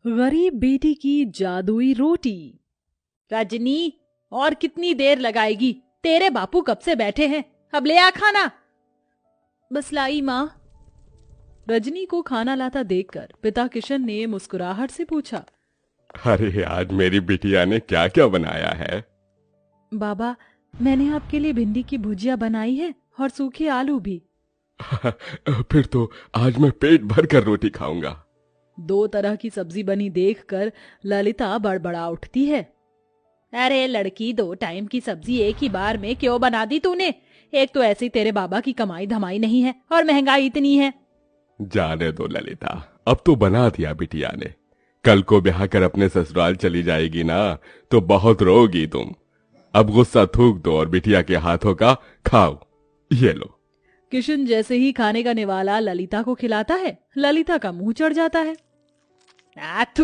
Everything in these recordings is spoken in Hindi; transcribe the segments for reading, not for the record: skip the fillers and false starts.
गरीब बेटी की जादुई रोटी। रजनी, और कितनी देर लगाएगी? तेरे बापू कब से बैठे हैं, अब ले आ खाना। बस लाई माँ। रजनी को खाना लाता देखकर पिता किशन ने मुस्कुराहट से पूछा, अरे आज मेरी बिटिया ने क्या क्या बनाया है? बाबा, मैंने आपके लिए भिंडी की भुजिया बनाई है और सूखे आलू भी। फिर तो आज मैं पेट भर कर रोटी खाऊंगा। 2 तरह की सब्जी बनी देखकर ललिता बड़बड़ा उठती है। अरे लड़की, 2 टाइम की सब्जी एक ही बार में क्यों बना दी तूने? एक तो ऐसी तेरे बाबा की कमाई धमाई नहीं है और महंगाई इतनी है। जाने दो ललिता, अब तो बना दिया बिटिया ने। कल को ब्याह कर अपने ससुराल चली जाएगी ना, तो बहुत रोगी तुम। अब गुस्सा थूक दो और बिटिया के हाथों का खाओ। ये लो। किशन जैसे ही खाने का निवाला ललिता को खिलाता है, ललिता का मुंह चढ़ जाता है। आथू!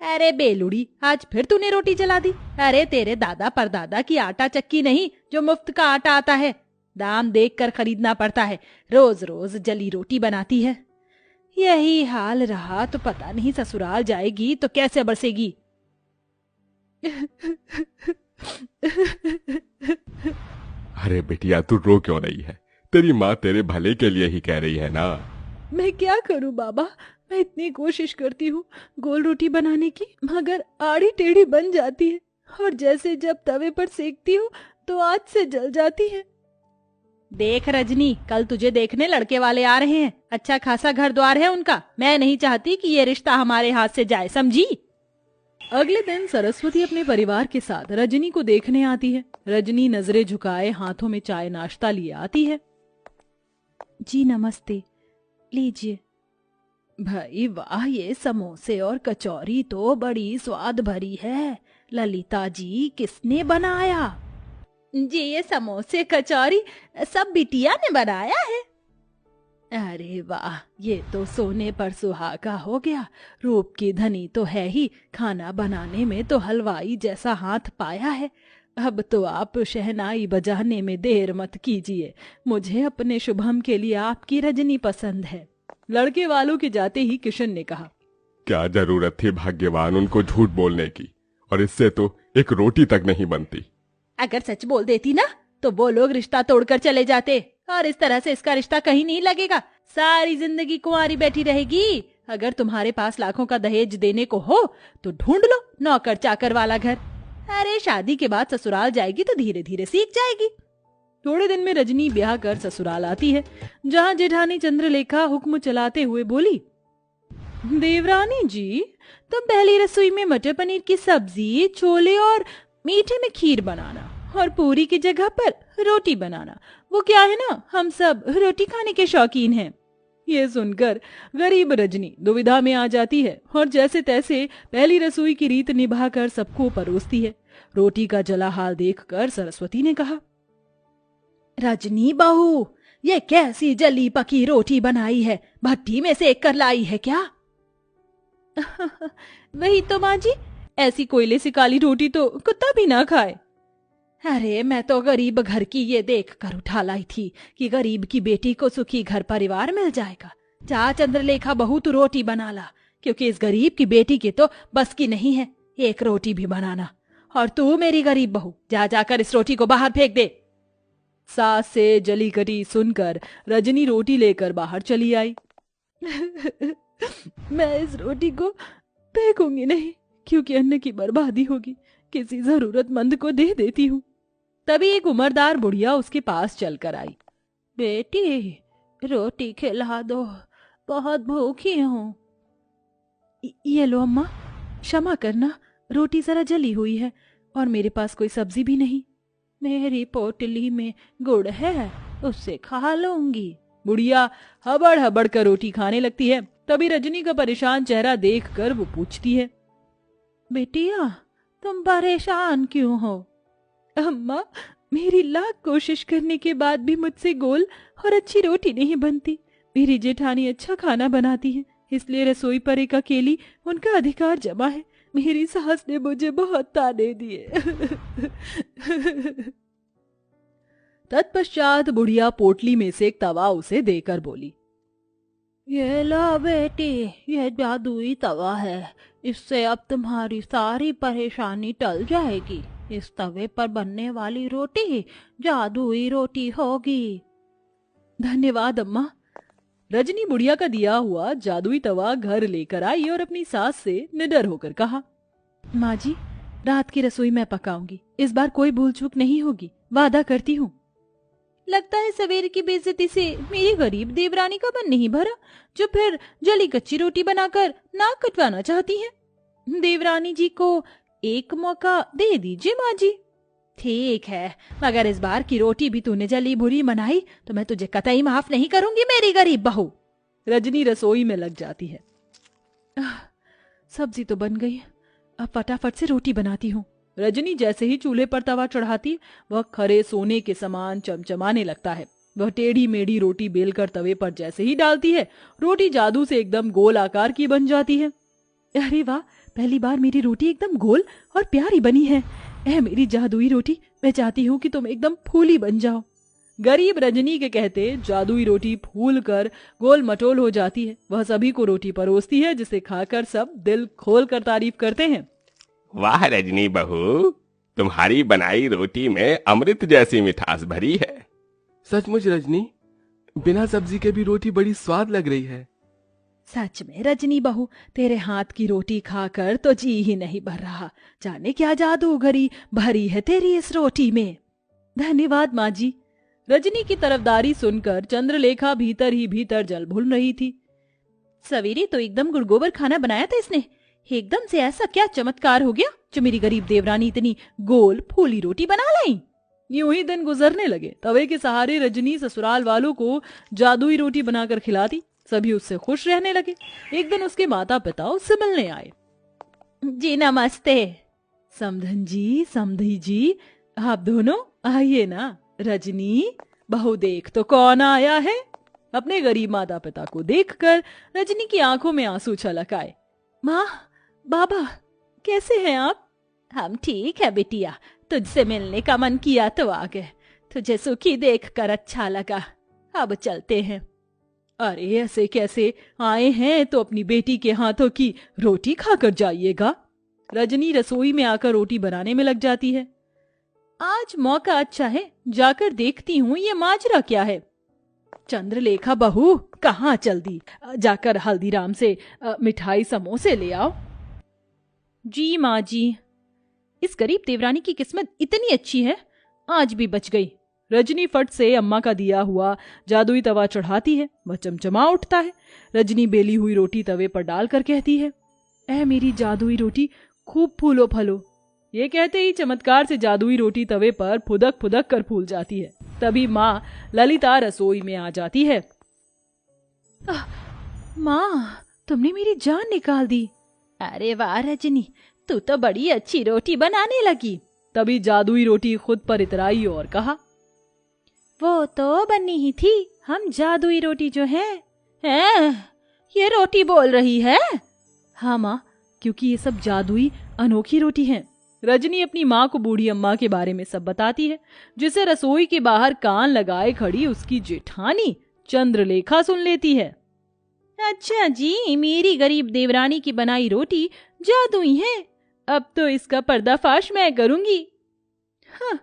अरे बेलुड़ी, आज फिर तूने रोटी जला दी। अरे तेरे दादा परदादा की आटा चक्की नहीं जो मुफ्त का आटा आता है, दाम देख कर खरीदना पड़ता है। रोज रोज जली रोटी बनाती है। यही हाल रहा तो पता नहीं ससुराल जाएगी तो कैसे बरसेगी। अरे बिटिया, तू रो क्यों रही है? तेरी माँ तेरे भले के लिए ही कह रही है ना। मैं क्या करूं बाबा, मैं इतनी कोशिश करती हूँ गोल रोटी बनाने की, मगर आड़ी टेढ़ी बन जाती है और जैसे जब तवे पर सेकती हूँ तो आग से जल जाती है। देख रजनी, कल तुझे देखने लड़के वाले आ रहे हैं। अच्छा खासा घर द्वार है उनका। मैं नहीं चाहती कि ये रिश्ता हमारे हाथ से जाए, समझी? अगले दिन सरस्वती अपने परिवार के साथ रजनी को देखने आती है। रजनी नजरें झुकाए हाथों में चाय नाश्ता लिए आती है। जी नमस्ते, लीजिए। भाई वाह, ये समोसे और कचौरी तो बड़ी स्वाद भरी है। ललिता जी, किसने बनाया? जी ये समोसे कचौरी सब बिटिया ने बनाया है। अरे वाह, ये तो सोने पर सुहागा हो गया। रूप की धनी तो है ही, खाना बनाने में तो हलवाई जैसा हाथ पाया है। अब तो आप शहनाई बजाने में देर मत कीजिए। मुझे अपने शुभम के लिए आपकी रजनी पसंद है। लड़के वालों के जाते ही किशन ने कहा, क्या जरूरत थी भाग्यवान उनको झूठ बोलने की, और इससे तो एक रोटी तक नहीं बनती। अगर सच बोल देती ना तो वो लोग रिश्ता तोड़कर चले जाते, और इस तरह से इसका रिश्ता कहीं नहीं लगेगा। सारी जिंदगी कुंवारी बैठी रहेगी। अगर तुम्हारे पास लाखों का दहेज देने को हो तो ढूंढ लो नौकर चाकर वाला घर। अरे शादी के बाद ससुराल जाएगी तो धीरे धीरे सीख जाएगी। थोड़े दिन में रजनी ब्याह कर ससुराल आती है, जहाँ जेठानी चंद्रलेखा हुक्म चलाते हुए बोली, देवरानी जी, तुम पहली रसोई में मटर पनीर की सब्जी, छोले और मीठे में खीर बनाना, और पूरी की जगह पर रोटी बनाना। वो क्या है ना, हम सब रोटी खाने के शौकीन हैं। ये सुनकर गरीब रजनी दुविधा में आ जाती है और जैसे तैसे पहली रसोई की रीत निभाकर सबको परोसती है। रोटी का जला हाल देखकर सरस्वती ने कहा, रजनी बहू, ये कैसी जली पकी रोटी बनाई है? भट्टी में सेक कर लाई है क्या? वही तो माँ जी, ऐसी कोयले से काली रोटी तो कुत्ता भी ना खाए। अरे मैं तो गरीब घर की ये देख कर उठा लाई थी कि गरीब की बेटी को सुखी घर परिवार मिल जाएगा। जा चंद्रलेखा बहू, तू रोटी बना ला, क्योंकि इस गरीब की बेटी की तो बस की नहीं है एक रोटी भी बनाना। और तू मेरी गरीब बहू, जा जाकर इस रोटी को बाहर फेंक दे। सास से जली कटी सुनकर रजनी रोटी लेकर बाहर चली आई। मैं इस रोटी को फेंकूंगी नहीं, क्योंकि अन्न की बर्बादी होगी। किसी जरूरतमंद को दे देती हूँ। तभी एक उम्रदार बुढ़िया उसके पास चलकर आई। बेटी, रोटी खिला दो, बहुत भूखी हूँ। ये लो अम्मा, क्षमा करना, रोटी जरा जली हुई है और मेरे पास कोई सब्जी भी नहीं। मेरी पोटली में गुड़ है, उससे खा लूंगी। बुढ़िया हबड़ हबड़ कर रोटी खाने लगती है। तभी रजनी का परेशान चेहरा देखकर वो पूछती है, बेटिया, तुम परेशान क्यों हो? अम्मा, मेरी लाख कोशिश करने के बाद भी मुझसे गोल और अच्छी रोटी नहीं बनती। मेरी जेठानी अच्छा खाना बनाती है, इसलिए रसोई पर एक अकेली उनका अधिकार जमा है। मेरी सास ने मुझे बहुत ताने दिए। तत्पश्चात बुढ़िया पोटली में से एक तवा उसे देकर बोली, ये लो बेटी, ये जादुई तवा है। इससे अब तुम्हारी सारी परेशानी टल जाएगी। इस तवे पर बनने वाली रोटी जादुई रोटी होगी। धन्यवाद अम्मा। रजनी बुढ़िया का दिया हुआ जादुई तवा घर लेकर आई और अपनी सास से निडर होकर कहा, माँ जी, रात की रसोई मैं पकाऊंगी। इस बार कोई भूल चूक नहीं होगी, वादा करती हूँ। लगता है सवेरे की बेइज्जती से मेरी गरीब देवरानी का मन नहीं भरा, जो फिर जली कच्ची रोटी बनाकर नाक कटवाना चाहती हैं। देवरानी जी को एक मौका दे दीजिए माँ जी। ठीक है, मगर इस बार की रोटी भी तूने जली बुरी बनाई तो मैं तुझे कतई माफ नहीं करूंगी, मेरी गरीब बहू। रजनी रसोई में लग जाती है। सब्जी तो बन गई, अब फटाफट से रोटी बनाती हूँ। रजनी जैसे ही चूल्हे पर तवा चढ़ाती, वह खरे सोने के समान चमचमाने लगता है। वह टेढ़ी मेढ़ी रोटी बेलकर तवे पर जैसे ही डालती है, रोटी जादू से एकदम गोल आकार की बन जाती है। अरे वाह, पहली बार मेरी रोटी एकदम गोल और प्यारी बनी है। मेरी जादुई रोटी, मैं चाहती हूँ कि तुम एकदम फूली बन जाओ। गरीब रजनी के कहते जादुई रोटी फूल कर गोल मटोल हो जाती है। वह सभी को रोटी परोसती है, जिसे खाकर सब दिल खोल कर तारीफ करते हैं। वाह रजनी बहू, तुम्हारी बनाई रोटी में अमृत जैसी मिठास भरी है। सचमुच रजनी, बिना सब्जी के भी रोटी बड़ी स्वाद लग रही है। सच में रजनी बहू, तेरे हाथ की रोटी खाकर तो जी ही नहीं भर रहा। जाने क्या जादूगरी भरी है तेरी इस रोटी में। धन्यवाद माँ जी। रजनी की तरफदारी सुनकर चंद्रलेखा भीतर ही भीतर जल भून रही थी। सवेरे तो एकदम गुड़गोबर खाना बनाया था इसने, एकदम से ऐसा क्या चमत्कार हो गया जो मेरी गरीब देवरानी इतनी गोल फूली रोटी बना लाई। यूं ही दिन गुजरने लगे। तवे के सहारे रजनी ससुराल वालों को जादुई रोटी बनाकर खिलाती। सभी उससे खुश रहने लगे। एक दिन उसके माता पिता उससे मिलने आए। जी नमस्ते। समधन जी, समधी जी, आप दोनों आइए ना। रजनी बहू, देख तो कौन आया है। अपने गरीब माता पिता को देखकर रजनी की आंखों में आंसू छलक आए। माँ, बाबा, कैसे हैं आप? हम ठीक है बिटिया, तुझसे मिलने का मन किया तो आ गए। तुझे सुखी देखकर अच्छा लगा, अब चलते हैं। अरे ऐसे कैसे आए हैं, तो अपनी बेटी के हाथों की रोटी खाकर जाइएगा। रजनी रसोई में आकर रोटी बनाने में लग जाती है। आज मौका अच्छा है, जाकर देखती हूँ ये माजरा क्या है। चंद्रलेखा बहू, कहाँ चल दी? जाकर हल्दीराम से मिठाई समोसे ले आओ। जी माँ जी। इस गरीब देवरानी की किस्मत इतनी अच्छी है, आज भी बच गई। रजनी फट से अम्मा का दिया हुआ जादुई तवा चढ़ाती है। वह चमचमा उठता है। रजनी बेली हुई रोटी तवे पर डालकर कहती है, ऐ मेरी जादुई रोटी, खूब फूलो फलो। ये कहते ही चमत्कार से जादुई रोटी तवे पर फुदक फुदक कर फूल जाती है। तभी माँ ललिता रसोई में आ जाती है। माँ, तुमने मेरी जान निकाल दी। अरे वाह रजनी, तू तो बड़ी अच्छी रोटी बनाने लगी। तभी जादुई रोटी खुद पर इतराई और कहा, वो तो बनी ही थी, हम जादुई रोटी जो है। ये रोटी बोल रही है? हाँ माँ, क्योंकि ये सब जादुई अनोखी रोटी है। रजनी अपनी माँ को बूढ़ी अम्मा के बारे में सब बताती है, जिसे रसोई के बाहर कान लगाए खड़ी उसकी जेठानी चंद्रलेखा सुन लेती है। अच्छा जी, मेरी गरीब देवरानी की बनाई रोटी जादुई है। अब तो इसका पर्दाफाश मैं करूंगी। हाँ।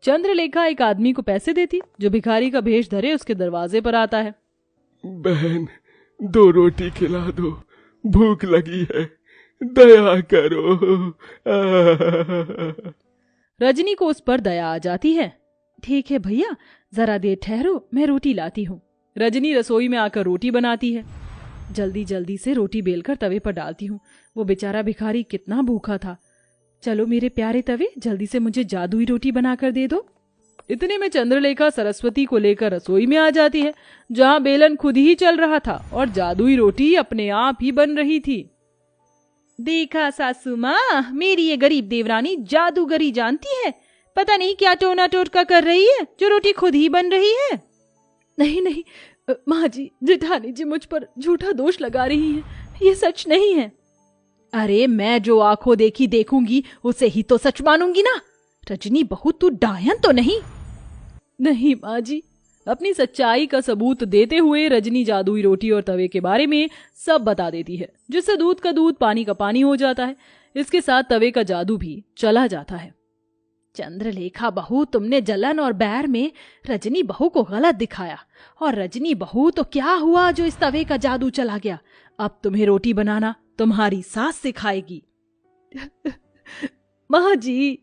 चंद्रलेखा एक आदमी को पैसे देती, जो भिखारी का भेष धरे उसके दरवाजे पर आता है। बहन, 2 रोटी खिला दो, भूख लगी है, दया करो। रजनी को उस पर दया आ जाती है। ठीक है भैया, जरा देर ठहरो, मैं रोटी लाती हूँ। रजनी रसोई में आकर रोटी बनाती है। जल्दी जल्दी से रोटी बेलकर तवे पर डालती हूँ। वो बेचारा भिखारी कितना भूखा था। चलो मेरे प्यारे तवे, जल्दी से मुझे जादुई रोटी बनाकर दे दो। इतने में चंद्रलेखा सरस्वती को लेकर रसोई में आ जाती है, जहाँ बेलन खुद ही चल रहा था और जादुई रोटी अपने आप ही बन रही थी। देखा सासू माँ, मेरी ये गरीब देवरानी जादूगरी जानती है। पता नहीं क्या टोना टोटका कर रही है, जो रोटी खुद ही बन रही है। नहीं नहीं माँ जी, जेठानी जी मुझ पर झूठा दोष लगा रही हैं, ये सच नहीं है। अरे मैं जो आंखों देखी देखूंगी उसे ही तो सच मानूंगी ना। रजनी बहू, तू डायन तो नहीं? नहीं माँ जी, अपनी सच्चाई का सबूत देते हुए रजनी जादुई रोटी और तवे के बारे में सब बता देती है, जिससे दूध का दूध पानी का पानी हो जाता है। इसके साथ तवे का जादू भी चला जाता है। चंद्रलेखा बहू, तुमने जलन और बैर में रजनी बहू को गलत दिखाया, और रजनी बहू तो क्या हुआ जो इस तवे का जादू चला गया। अब तुम्हें रोटी बनाना तुम्हारी सास सिखाएगी। माँ जी,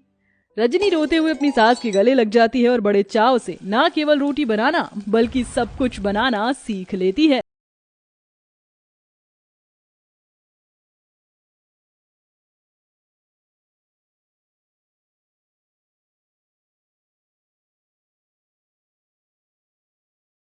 रजनी रोते हुए अपनी सास के गले लग जाती है और बड़े चाव से न केवल रोटी बनाना बल्कि सब कुछ बनाना सीख लेती है।